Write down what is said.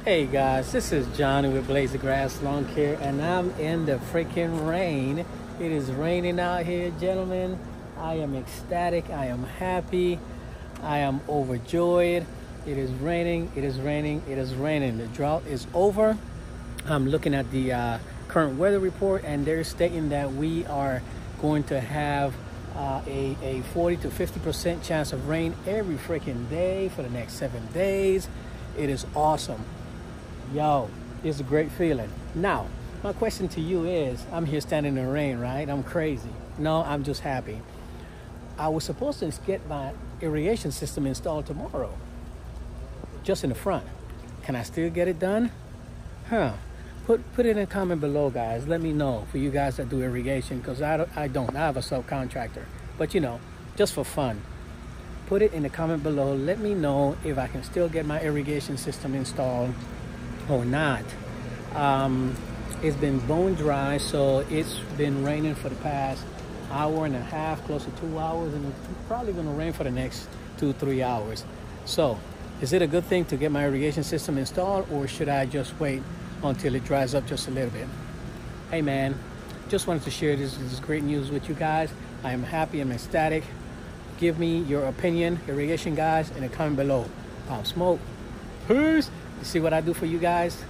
Hey guys, this is Johnny with Blaze of Grass Lawn Care, and I'm in the freaking rain. It is raining out here, gentlemen. I am ecstatic. I am happy. I am overjoyed. It is raining. It is raining. It is raining. The drought is over. I'm looking at the current weather report, and they're stating that we are going to have a 40 to 50% chance of rain every freaking day for the next 7 days. It is awesome. Yo, it's a great feeling. Now, my question to you is, I'm here standing in the rain, right? I'm crazy. No, I'm just happy. I was supposed to get my irrigation system installed tomorrow, just in the front. Can I still get it done? Put it in a comment below, guys. Let me know, for you guys that do irrigation, because I don't. I have a subcontractor. But you know, just for fun. Put it in the comment below. Let me know if I can still get my irrigation system installed or not. It's been bone dry, so it's been raining for the past hour and a half, close to 2 hours, and it's probably going to rain for the next 2-3 hours. So is it a good thing to get my irrigation system installed, or should I just wait until it dries up just a little bit? Hey man, just wanted to share this great news with you guys. I am happy. I'm ecstatic. Give me your opinion, irrigation guys, in the comment below. Pop smoke. Peace. You see what I do for you guys?